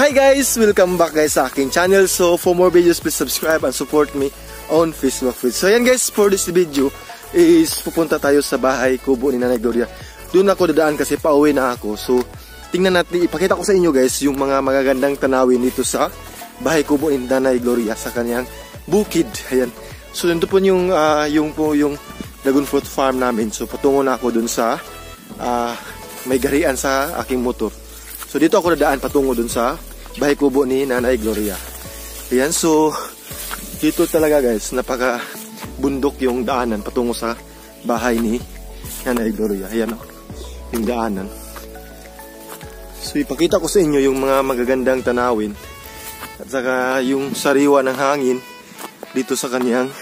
Hi guys! Welcome back guys sa aking channel. So for more videos, please subscribe and support me on Facebook. So yan guys, for this video is pupunta tayo sa bahay kubo ni Nanay Gloria. Doon ako dadaan kasi pauwi na ako. So tingnan natin, ipakita ko sa inyo guys yung mga magagandang tanawin dito sa bahay kubo ni Nanay Gloria sa kanyang bukid. Ayan. So nandun po yung dragon fruit farm namin. So patungo na ako dun sa may garian sa aking motor. So dito ako dadaan patungo dun sa bahay kubo ni Nanay Gloria. Ayan, so dito talaga guys, napaka bundok yung daanan patungo sa bahay ni Nanay Gloria. Ayan o, yung daanan. So ipakita ko sa inyo yung mga magagandang tanawin at saka yung sariwa ng hangin dito sa kanyang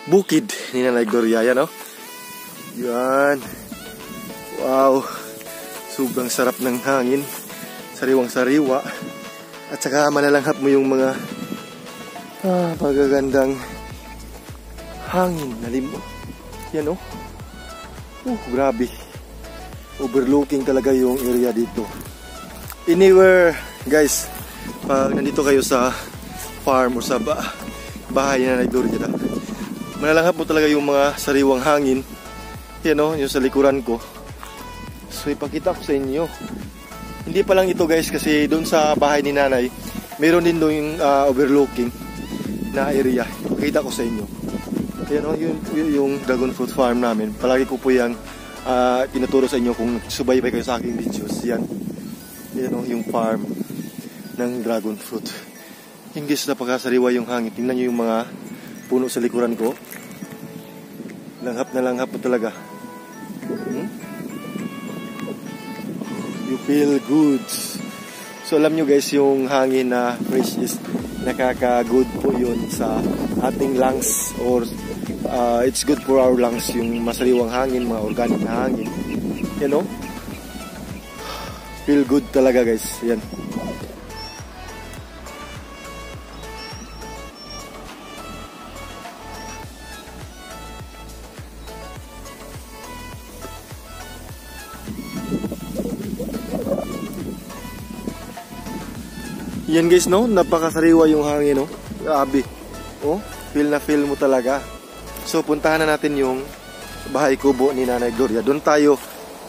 bukid ni Nanay Gloria. Ayan o, yan. Wow, sobrang sarap ng hangin, sariwang sariwa. At saka malalanghap mo yung mga magagandang hangin na limo. Yan o. Grabe. Overlooking talaga yung area dito. Anywhere guys, pag nandito kayo sa farm o sa bahay na Nanay Gloria, malalanghap mo talaga yung mga sariwang hangin. Yan o, yung sa likuran ko. So ipakita ko sa inyo. Hindi pa lang ito guys, kasi doon sa bahay ni Nanay meron din doon yung overlooking na area. Pakita ko sa inyo. Ayan o, yung dragon fruit farm namin. Palagi ko po yung tinuturo sa inyo kung subaybay kayo sa aking videos. Yan o, yung farm ng dragon fruit. Yung guys, napakasariwa yung hangin. Tingnan nyo yung mga puno sa likuran ko. Langhap na langhap po talaga. You feel good. So alam nyo guys, yung hangin na fresh is nakaka-good po yun sa ating lungs, or it's good for our lungs, yung masariwang hangin, mga organic na hangin. You know? Feel good talaga guys. Yan. Yan guys, no? Napakasariwa yung hangin, no? Grabe. Oh, feel na feel mo talaga. So puntahan na natin yung bahay kubo ni Nanay Gloria. Doon tayo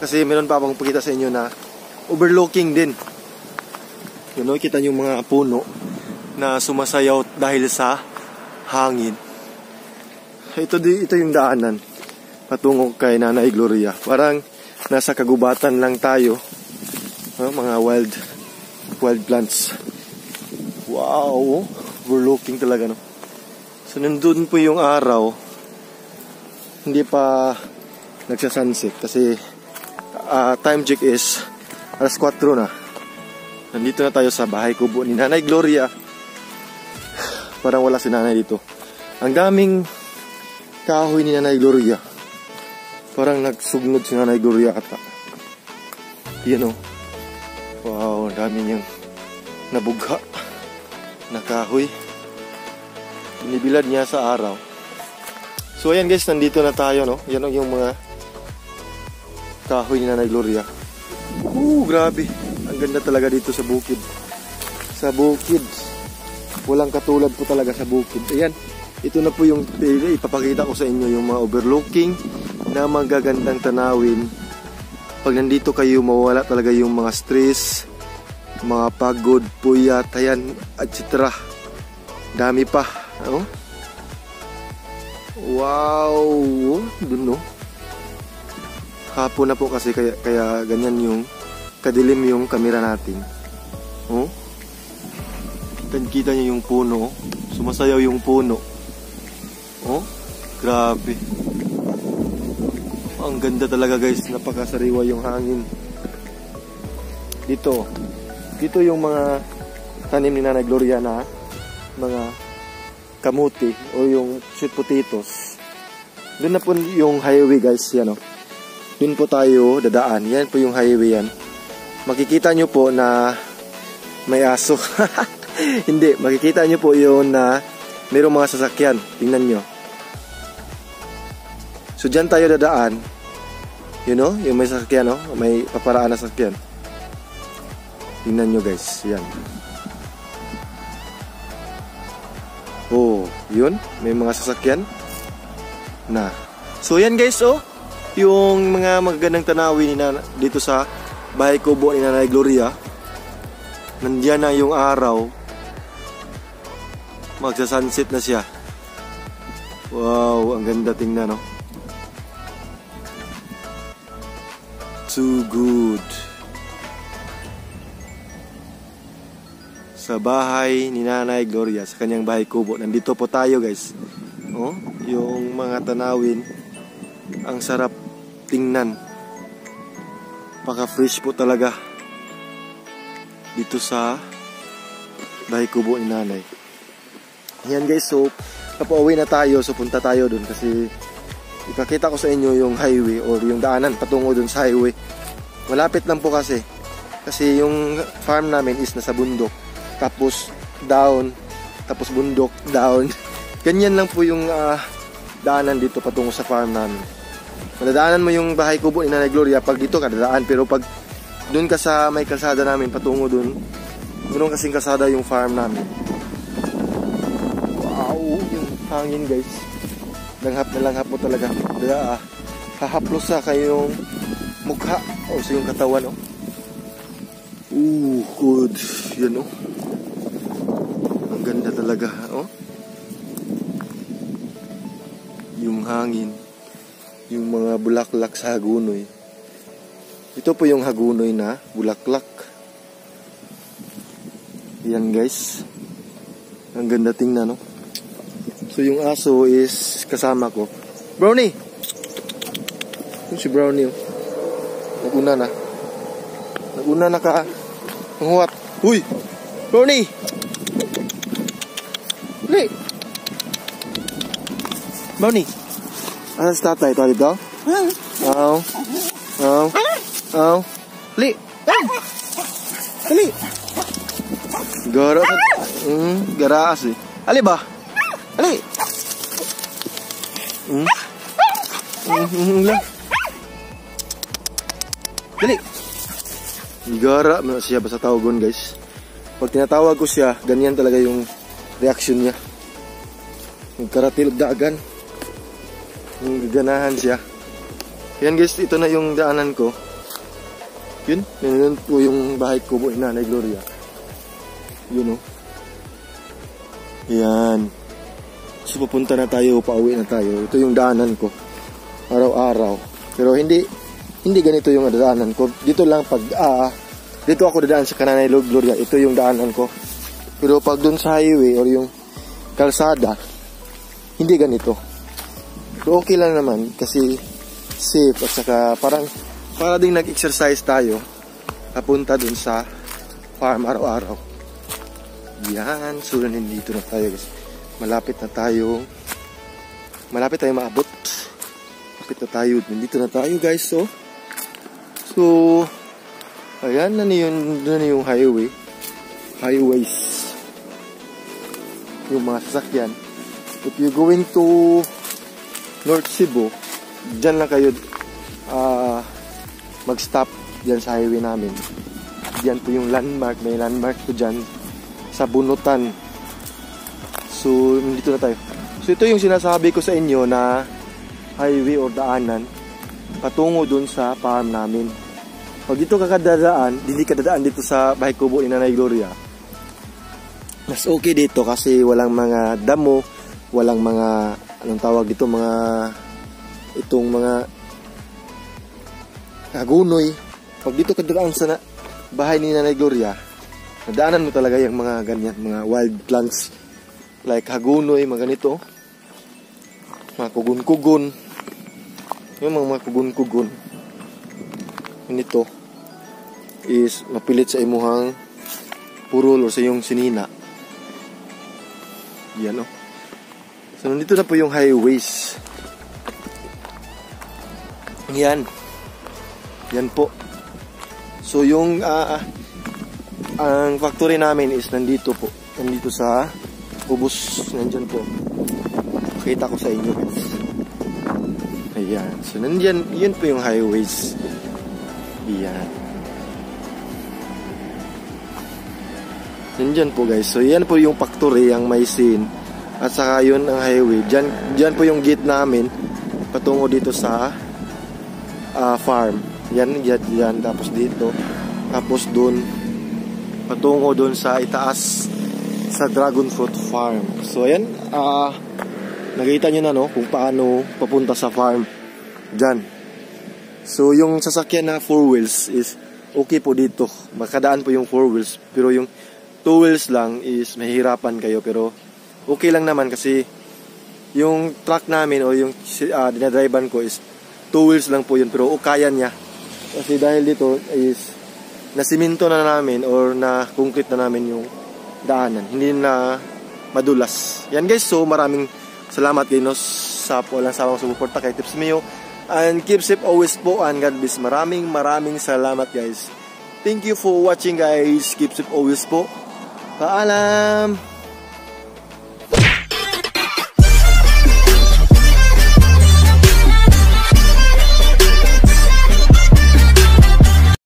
kasi meron pa akong pakita sa inyo na overlooking din. Yun, no? Kita nyo yung mga puno na sumasayaw dahil sa hangin. Ito yung daanan patungo kay Nanay Gloria. Parang nasa kagubatan lang tayo. Mga wild plants. Wow, overlooking talaga, no? So nandun po yung araw, hindi pa nagsasunset kasi time check is alas 4 na. Nandito na tayo sa bahay kubo ni Nanay Gloria. Parang wala si Nanay dito. Ang daming kahoy ni Nanay Gloria. Parang nagsugnod si Nanay Gloria ata. Yan o. Wow, ang dami niyang nabugha na kahoy. Binibilad niya sa araw. So ayan guys, nandito na tayo, no? Yan yung mga kahoy ni Nanay Gloria. Grabe. Ang ganda talaga dito sa bukid. Sa bukid. Walang katulad po talaga sa bukid. Ayan. Ito na po yung ipapakita ko sa inyo, yung mga overlooking na magagandang tanawin. Pag nandito kayo, mawala talaga yung mga stress, mga pagod, puyat, ayan, etc. Dami pa. Oh. Wow, dun no. Hapon na po kasi kaya ganyan yung kadilim yung kamera natin. Oh. Kita niyo yung puno, sumasayaw yung puno. Oh, grabe. Ang ganda talaga guys, napakasariwa yung hangin. Dito yung mga tanim ni Nanay Gloria na mga kamuti o yung sweet potatoes. Doon na po yung highway guys, yan o. Doon po tayo dadaan. Yan po yung highway yan. Makikita nyo po na may aso. Hindi, makikita nyo po yun na mayroong mga sasakyan. Tingnan nyo. So dyan tayo dadaan. You know, yung may sasakyan, no? May paparaan na sasakyan. Tingnan nyo guys, yan. Oh, yun, may mga sasakyan na. So yan guys, oh, yung mga magagandang tanawin dito sa bahay kubo ni Nanay Gloria. Nandiyan na yung araw. Magsa-sunset na siya. Wow, ang ganda tingnan, no? Too good. Sa bahay ni Nanay Gloria, sa kanyang bahay kubo. Nandito po tayo guys. Oh, yung mga tanawin. Ang sarap tingnan. Paka-fresh po talaga. Dito sa bahay kubo ni Nanay. Yan guys, so papauwi na tayo. So punta tayo dun kasi ipakita ko sa inyo yung highway or yung daanan patungo dun sa highway. Malapit lang po kasi. Kasi yung farm namin is nasa bundok. Tapos down, tapos bundok, down. Ganyan lang po yung daanan dito patungo sa farm namin. Madadaanan mo yung bahay kubo ni Nanay Gloria pag dito ka dadaan, pero pag doon ka sa may kalsada namin patungo doon, ganoon kasing kalsada yung farm namin. Wow, yung hangin guys. Langhap na langhap mo talaga. Kaya hahaplos sa kayong mukha o sa yung katawan, oh. Good. Yan, oh. Ang ganda talaga, oh. Yung hangin. Yung mga bulaklak sa hagunoy. Ito po yung hagunoy na bulaklak. Yan guys. Ang ganda tingnan, no? So yung aso is kasama ko. Brownie! Yung si Brownie, oh. Naguna na. Naguna na ka. Nanguhat. Uy! Brownie! Li! Brownie! Asan si tatay? Ito dito? Oh. Oh. Oh. Li! Ali! Gara sa... garaas eh. Ali ba? Ali! Dali! Gara siya ba sa tawagon guys? Pag tinatawag ko siya, ganyan talaga yung reaction niya. Nagkaratil dagan. Yung gaganahan siya. Yan guys, ito na yung daanan ko. Yun po yung bahay kubo ni Nanay Gloria. Yun, oh. Yan. So pupunta na tayo, pauwi na tayo. Ito yung daanan ko. Araw-araw. Pero hindi ganito yung daanan ko. Dito lang pag dito ako dadaan sa Nanay Gloria. Ito yung daanan ko. Pero pag dun sa highway or yung kalsada, hindi ganito. Pero okay lang naman kasi safe at saka para ding nag-exercise tayo papunta dun sa farm araw-araw. Yan, so nandito na tayo guys. Malapit tayo maabot. Malapit na tayo, nandito na tayo guys. So ayan na yung highways. Yung mga sasakyan. If you're going to North Cebu, dyan lang kayo mag-stop dyan sa highway namin. Dyan po yung landmark. May landmark po dyan sa bunutan. So, dito na tayo. So, ito yung sinasabi ko sa inyo na highway or daanan patungo dun sa farm namin. Pag dito ka kadadaan, hindi ka dadaan dito sa bahay kubo ni Nanay Gloria. Mas okay dito kasi walang mga damo, walang mga, anong tawag dito, itong mga hagunoy. Pag dito ka dadaan sa bahay ni Nanay Gloria, nadaanan mo talaga yung mga ganyan, mga wild plants. Like hagunoy, mga ganito. Mga kugun-kugun. Yung mga kugun-kugun. Ganito is mapilit sa imuhang purol o sa iyong sinina. Yan o. So nandito na po yung highways. Yan. Yan po. So yung ang factory namin is nandito po. Nandito sa ubos. Nandyan po. Pakita ko sa inyo guys. Ayan. So nandyan. Yan po yung highways. Yan. Nandyan po guys. So yan po yung factory, ang may scene. At saka yun ang highway. Dyan po yung gate namin patungo dito sa farm. Yan. Tapos dito. Tapos dun patungo dun sa itaas sa dragon fruit farm. So ayan. Nakita nyo na no kung paano papunta sa farm. Dyan. So yung sasakyan na 4 wheels is okay po dito. Makadaan po yung 4 wheels. Pero yung 2 wheels lang is mahihirapan kayo, pero okay lang naman kasi yung truck namin o yung dinadrivean ko is 2 wheels lang po yun, pero kaya niya kasi dahil dito is nasiminto na namin or na concrete na namin yung daanan, hindi na madulas. Yan guys, so maraming salamat kayo sa walang sawang sumuporta kay Tips Mio, and keep safe always po, and God bless. Maraming salamat guys. Thank you for watching guys. Keep safe always po. Paalam!